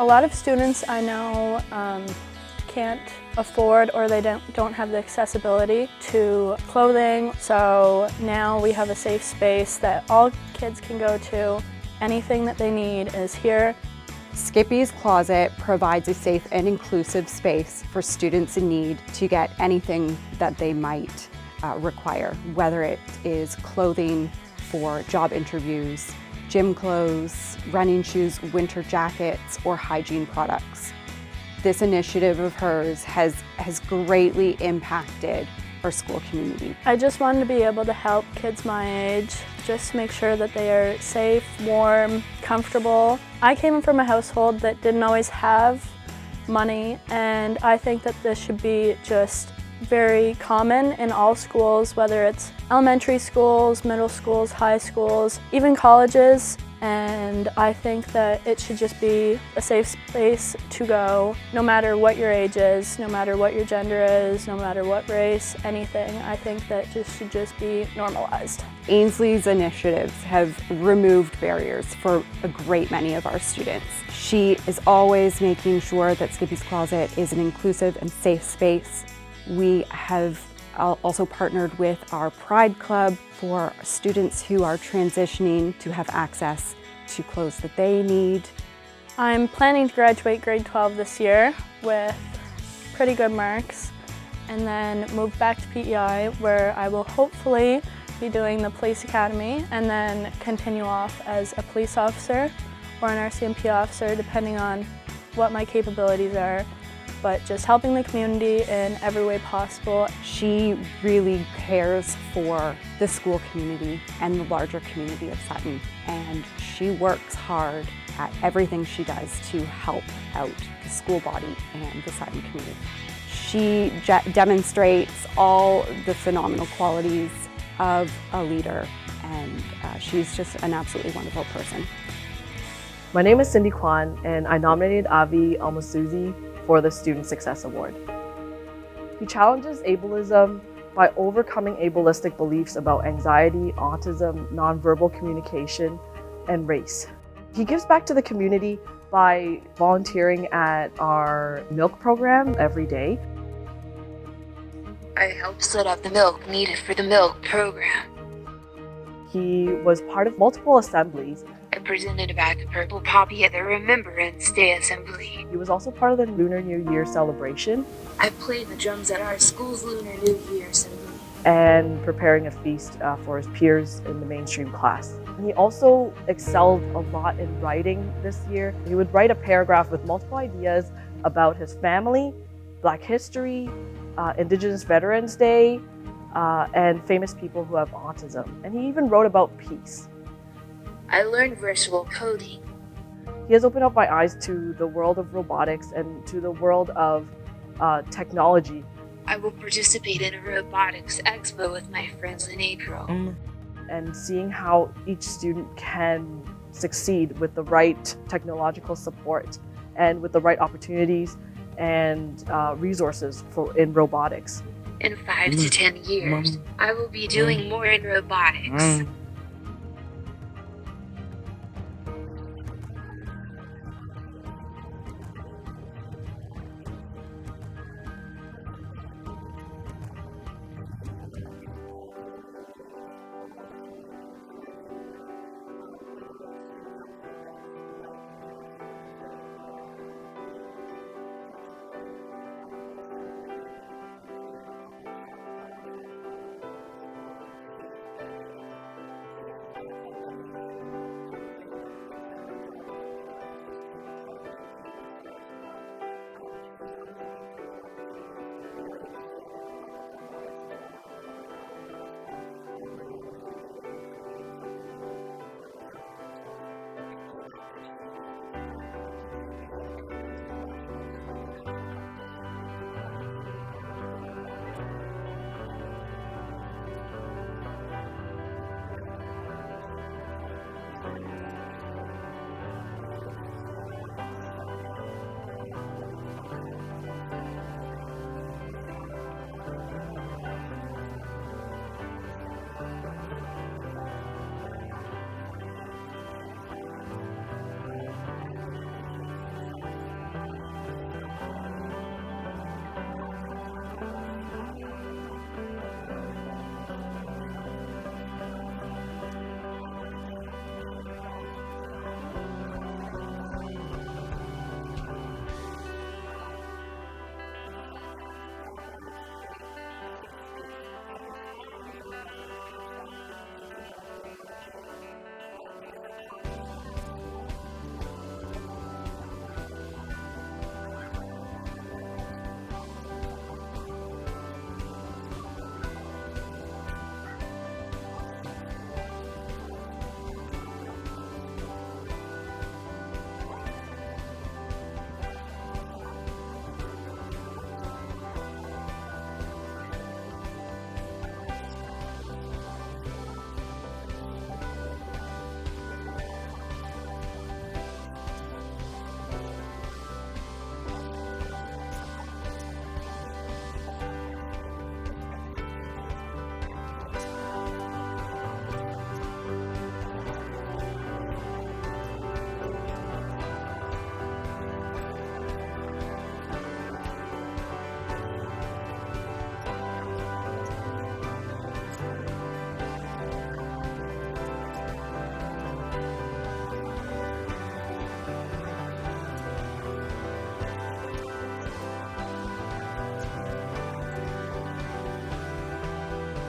A lot of students I know can't afford or they don't have the accessibility to clothing, so now we have a safe space that all kids can go to. Anything that they need is here. Skippy's Closet provides a safe and inclusive space for students in need to get anything that they might require, whether it is clothing for job interviews, gym clothes, running shoes, winter jackets, or hygiene products. This initiative of hers has greatly impacted our school community. I just wanted to be able to help kids my age, just make sure that they are safe, warm, comfortable. I came from a household that didn't always have money, and I think that this should be just very common in all schools, whether it's elementary schools, middle schools, high schools, even colleges. And I think that it should just be a safe space to go, no matter what your age is, no matter what your gender is, no matter what race, anything. I think that should just be normalized. Ainsley's initiatives have removed barriers for a great many of our students. She is always making sure that Skippy's Closet is an inclusive and safe space. We have also partnered with our Pride Club for students who are transitioning to have access to clothes that they need. I'm planning to graduate grade 12 this year with pretty good marks and then move back to PEI, where I will hopefully be doing the police academy and then continue off as a police officer or an RCMP officer, depending on what my capabilities are. But just helping the community in every way possible. She really cares for the school community and the larger community of Sutton, and she works hard at everything she does to help out the school body and the Sutton community. She demonstrates all the phenomenal qualities of a leader, and she's just an absolutely wonderful person. My name is Cindy Kwan, and I nominated Avi Almasuzi for the Student Success Award. He challenges ableism by overcoming ableistic beliefs about anxiety, autism, nonverbal communication, and race. He gives back to the community by volunteering at our milk program every day. I helped set up the milk needed for the milk program. He was part of multiple assemblies. I presented a bag of purple poppy at the Remembrance Day Assembly. He was also part of the Lunar New Year celebration. I played the drums at our school's Lunar New Year Assembly. And preparing a feast for his peers in the mainstream class. And he also excelled a lot in writing this year. He would write a paragraph with multiple ideas about his family, Black history, Indigenous Veterans Day, and famous people who have autism. And he even wrote about peace. I learned virtual coding. He has opened up my eyes to the world of robotics and to the world of technology. I will participate in a robotics expo with my friends in April. And seeing how each student can succeed with the right technological support and with the right opportunities and resources in robotics. In 5 to 10 years, I will be doing more in robotics.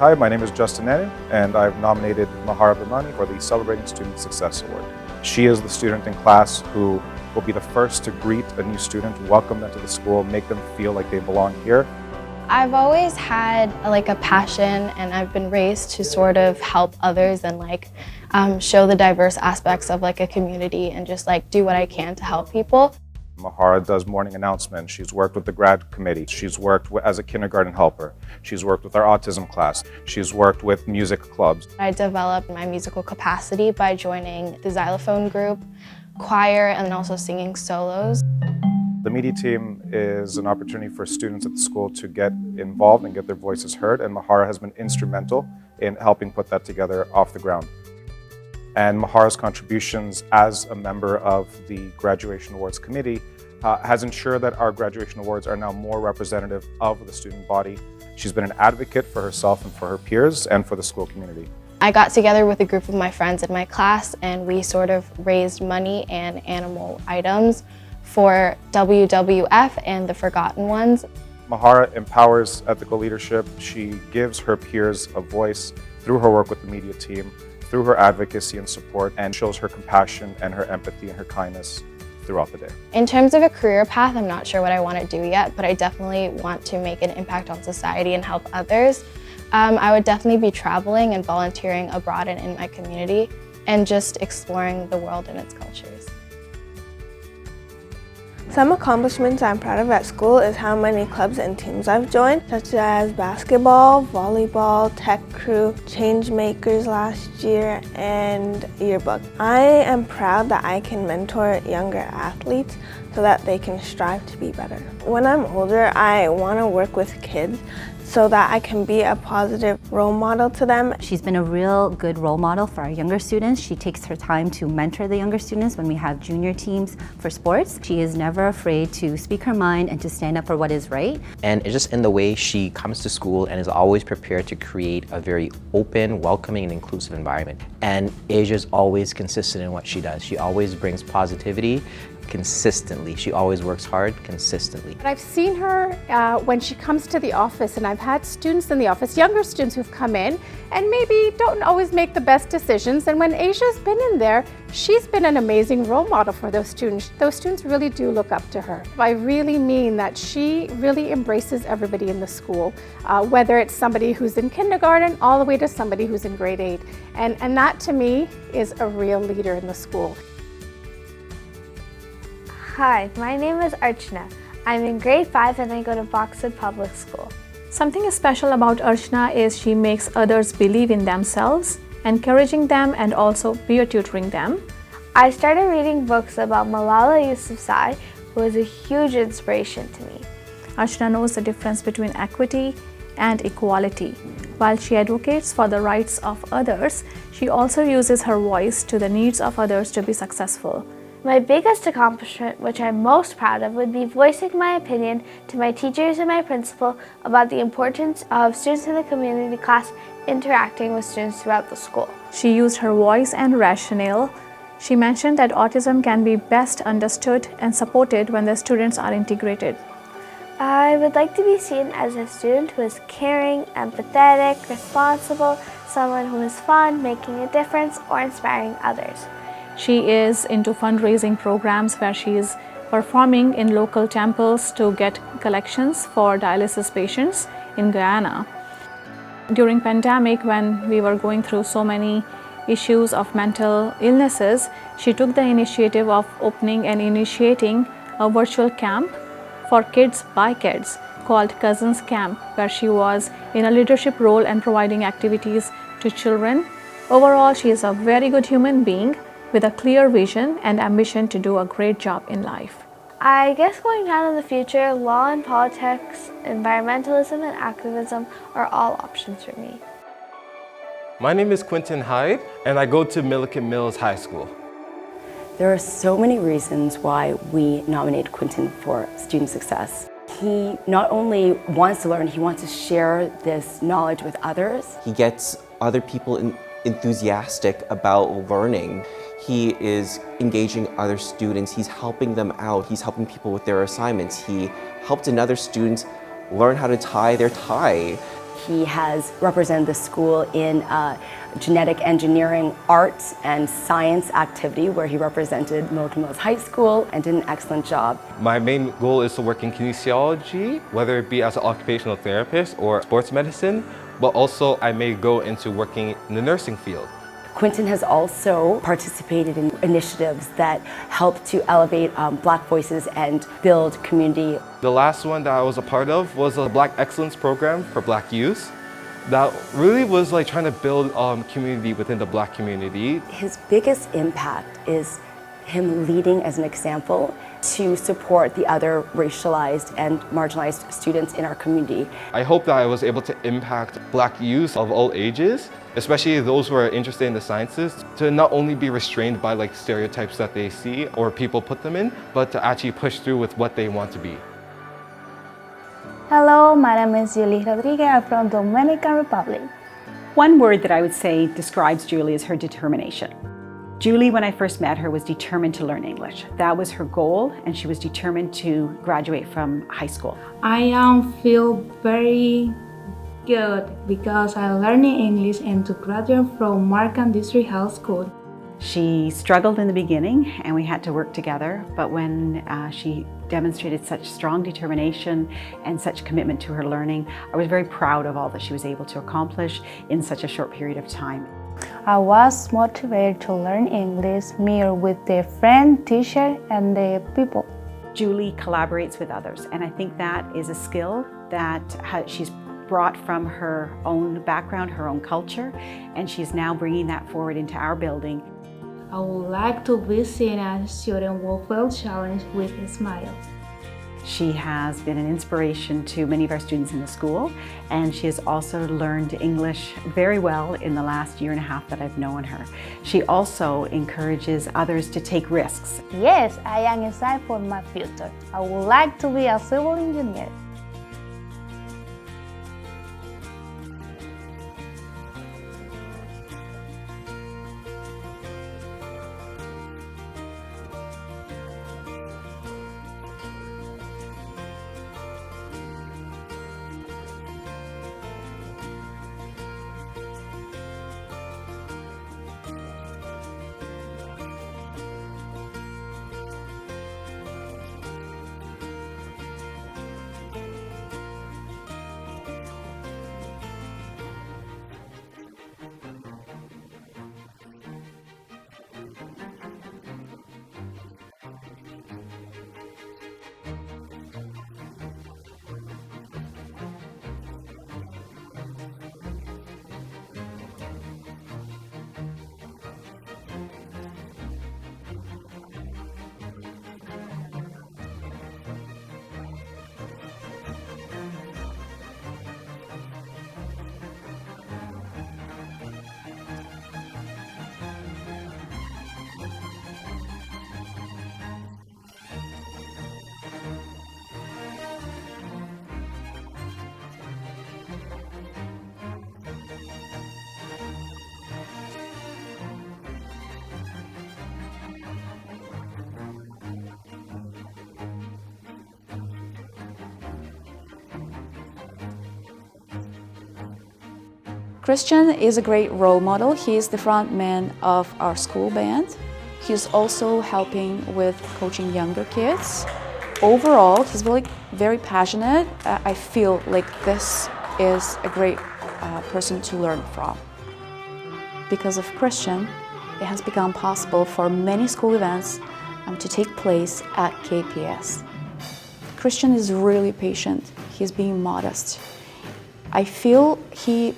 Hi, my name is Justin Nene, and I've nominated Mahara for the Celebrating Student Success Award. She is the student in class who will be the first to greet a new student, welcome them to the school, make them feel like they belong here. I've always had a passion, and I've been raised to sort of help others and show the diverse aspects of a community and just do what I can to help people. Mahara does morning announcements. She's worked with the grad committee. She's worked as a kindergarten helper. She's worked with our autism class. She's worked with music clubs. I developed my musical capacity by joining the xylophone group, choir, and then also singing solos. The media team is an opportunity for students at the school to get involved and get their voices heard, and Mahara has been instrumental in helping put that together off the ground. And Mahara's contributions as a member of the Graduation Awards Committee has ensured that our graduation awards are now more representative of the student body. She's been an advocate for herself and for her peers and for the school community. I got together with a group of my friends in my class, and we sort of raised money and animal items for WWF and the Forgotten Ones. Mahara empowers ethical leadership. She gives her peers a voice through her work with the media team, through her advocacy and support, and shows her compassion and her empathy and her kindness throughout the day. In terms of a career path, I'm not sure what I want to do yet, but I definitely want to make an impact on society and help others. I would definitely be traveling and volunteering abroad and in my community, and just exploring the world and its cultures. Some accomplishments I'm proud of at school is how many clubs and teams I've joined, such as basketball, volleyball, tech crew, change makers last year, and yearbook. I am proud that I can mentor younger athletes so that they can strive to be better. When I'm older, I want to work with kids so that I can be a positive role model to them. She's been a real good role model for our younger students. She takes her time to mentor the younger students when we have junior teams for sports. She is never afraid to speak her mind and to stand up for what is right. And it's just in the way she comes to school and is always prepared to create a very open, welcoming, and inclusive environment. And Asia's always consistent in what she does. She always brings positivity consistently. She always works hard consistently. I've seen her when she comes to the office, and I've had students in the office, younger students who've come in and maybe don't always make the best decisions. And when Asia's been in there, she's been an amazing role model for those students. Those students really do look up to her. I really mean that she really embraces everybody in the school, whether it's somebody who's in kindergarten all the way to somebody who's in grade 8. And that to me is a real leader in the school. Hi, my name is Archana. I'm in grade 5 and I go to Boxwood Public School. Something special about Archana is she makes others believe in themselves, encouraging them and also peer tutoring them. I started reading books about Malala Yousafzai, who was a huge inspiration to me. Archana knows the difference between equity and equality. While she advocates for the rights of others, she also uses her voice to the needs of others to be successful. My biggest accomplishment, which I'm most proud of, would be voicing my opinion to my teachers and my principal about the importance of students in the community class interacting with students throughout the school. She used her voice and rationale. She mentioned that autism can be best understood and supported when the students are integrated. I would like to be seen as a student who is caring, empathetic, responsible, someone who is fun, making a difference, or inspiring others. She is into fundraising programs where she is performing in local temples to get collections for dialysis patients in Guyana. During pandemic, when we were going through so many issues of mental illnesses, she took the initiative of opening and initiating a virtual camp for kids by kids called Cousins Camp, where she was in a leadership role and providing activities to children. Overall, she is a very good human being with a clear vision and ambition to do a great job in life. I guess going down in the future, law and politics, environmentalism and activism are all options for me. My name is Quentin Hyde, and I go to Milliken Mills High School. There are so many reasons why we nominate Quentin for student success. He not only wants to learn, he wants to share this knowledge with others. He gets other people enthusiastic about learning. He is engaging other students. He's helping them out. He's helping people with their assignments. He helped another student learn how to tie their tie. He has represented the school in a genetic engineering, arts, and science activity where he represented Milliken Mills High School and did an excellent job. My main goal is to work in kinesiology, whether it be as an occupational therapist or sports medicine, but also I may go into working in the nursing field. Quentin has also participated in initiatives that help to elevate Black voices and build community. The last one that I was a part of was a Black Excellence Program for Black youth. That really was like trying to build community within the Black community. His biggest impact is him leading as an example to support the other racialized and marginalized students in our community. I hope that I was able to impact Black youth of all ages, especially those who are interested in the sciences, to not only be restrained by like stereotypes that they see or people put them in, but to actually push through with what they want to be. Hello, my name is Julie Rodriguez. I'm from Dominican Republic. One word that I would say describes Julie is her determination. Julie, when I first met her, was determined to learn English. That was her goal, and she was determined to graduate from high school. I feel very good because I'm learning English and to graduate from Markham District High School. She struggled in the beginning, and we had to work together, but when she demonstrated such strong determination and such commitment to her learning, I was very proud of all that she was able to accomplish in such a short period of time. I was motivated to learn English more with the friend, teacher, and the people. Julie collaborates with others, and I think that is a skill that she's brought from her own background, her own culture, and she's now bringing that forward into our building. I would like to be seen as a student welfare challenge with a smile. She has been an inspiration to many of our students in the school, and she has also learned English very well in the last year and a half that I've known her. She also encourages others to take risks. Yes, I am excited for my future. I would like to be a civil engineer. Christian is a great role model. He is the front man of our school band. He's also helping with coaching younger kids. Overall, he's really very passionate. I feel like this is a great person to learn from. Because of Christian, it has become possible for many school events to take place at KPS. Christian is really patient. He's being modest. I feel he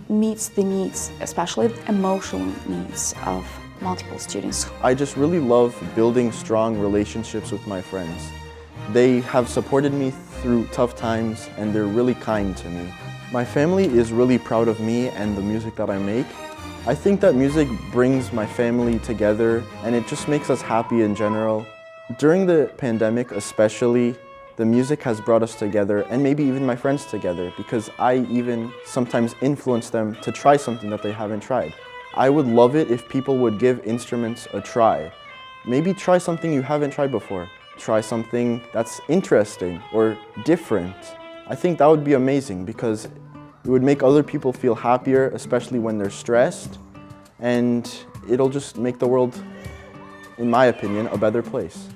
meets the needs, especially the emotional needs of multiple students. I just really love building strong relationships with my friends. They have supported me through tough times and they're really kind to me. My family is really proud of me and the music that I make. I think that music brings my family together and it just makes us happy in general. During the pandemic especially, the music has brought us together and maybe even my friends together because I even sometimes influence them to try something that they haven't tried. I would love it if people would give instruments a try. Maybe try something you haven't tried before. Try something that's interesting or different. I think that would be amazing because It would make other people feel happier, especially when they're stressed, and it'll just make the world, in my opinion, a better place.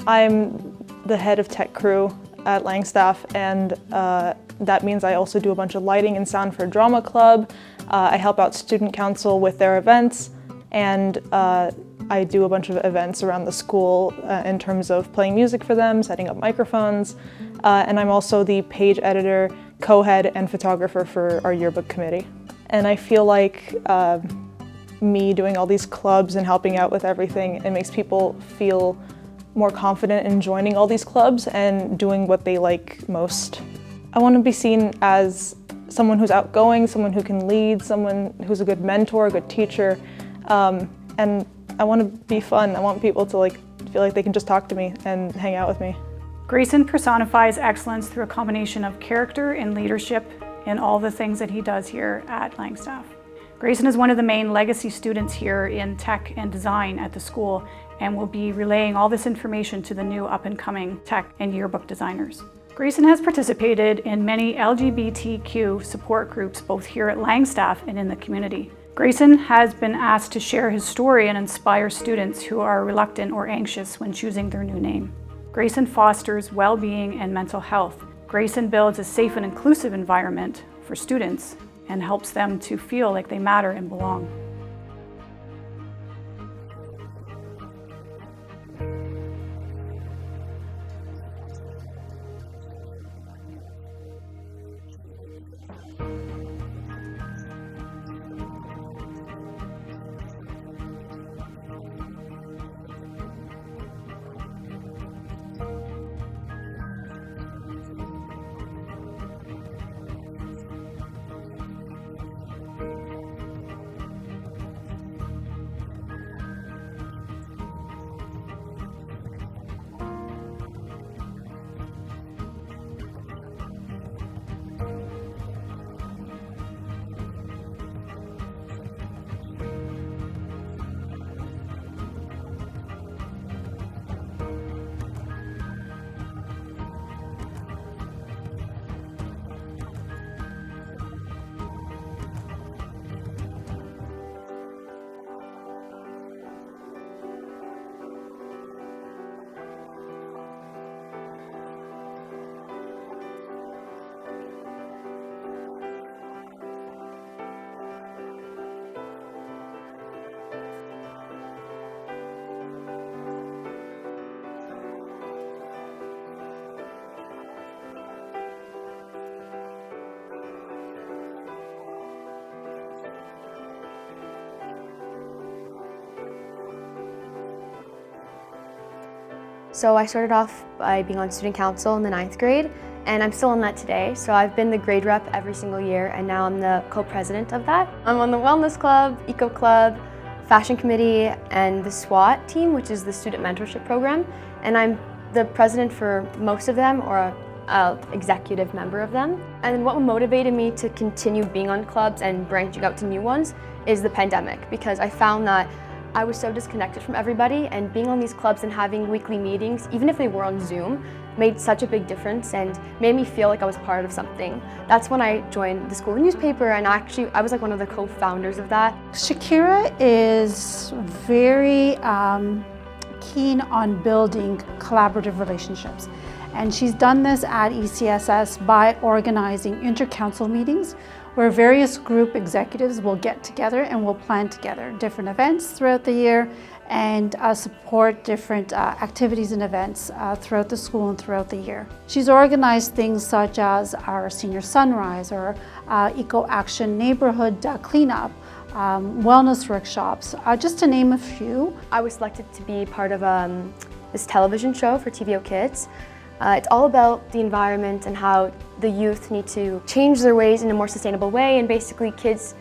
I'm the head of tech crew at Langstaff, and that means I also do a bunch of lighting and sound for drama club. I help out student council with their events, and I do a bunch of events around the school in terms of playing music for them, setting up microphones, and I'm also the page editor, co-head, and photographer for our yearbook committee. And I feel like me doing all these clubs and helping out with everything, it makes people feel more confident in joining all these clubs and doing what they like most. I want to be seen as someone who's outgoing, someone who can lead, someone who's a good mentor, a good teacher, and I want to be fun. I want people to feel like they can just talk to me and hang out with me. Grayson personifies excellence through a combination of character and leadership in all the things that he does here at Langstaff. Grayson is one of the main legacy students here in tech and design at the school, and will be relaying all this information to the new up-and-coming tech and yearbook designers. Grayson has participated in many LGBTQ support groups both here at Langstaff and in the community. Grayson has been asked to share his story and inspire students who are reluctant or anxious when choosing their new name. Grayson fosters well-being and mental health. Grayson builds a safe and inclusive environment for students and helps them to feel like they matter and belong. So I started off by being on student council in the 9th grade, and I'm still in that today. So I've been the grade rep every single year, and now I'm the co-president of that. I'm on the wellness club, eco club, fashion committee, and the SWAT team, which is the student mentorship program. And I'm the president for most of them, or an executive member of them. And what motivated me to continue being on clubs and branching out to new ones is the pandemic, because I found that I was so disconnected from everybody, and being on these clubs and having weekly meetings, even if they were on Zoom, made such a big difference and made me feel like I was part of something. That's when I joined the school newspaper, and I was like one of the co-founders of that. Shakira is very keen on building collaborative relationships. And she's done this at ECSS by organizing inter-council meetings where various group executives will get together and will plan together different events throughout the year and support different activities and events throughout the school and throughout the year. She's organized things such as our Senior Sunrise or Eco Action Neighborhood Cleanup, wellness workshops, just to name a few. I was selected to be part of this television show for TVO Kids. It's all about the environment and how the youth need to change their ways in a more sustainable way, and basically kids,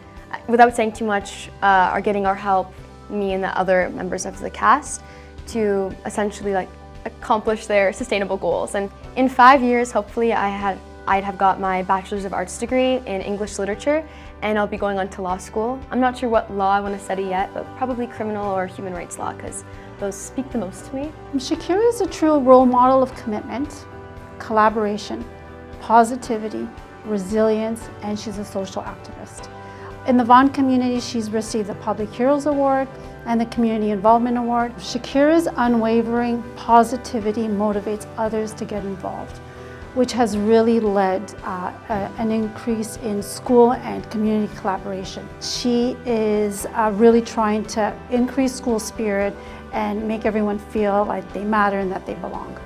without saying too much, are getting our help, me and the other members of the cast, to essentially accomplish their sustainable goals. And in 5 years, hopefully I'd have got my Bachelor's of Arts degree in English Literature, and I'll be going on to law school. I'm not sure what law I want to study yet, but probably criminal or human rights law, because those speak the most to me. Shakira is a true role model of commitment, collaboration, positivity, resilience, and she's a social activist. In the Vaughan community, she's received the Public Heroes Award and the Community Involvement Award. Shakira's unwavering positivity motivates others to get involved, which has really led an increase in school and community collaboration. She is really trying to increase school spirit and make everyone feel like they matter and that they belong.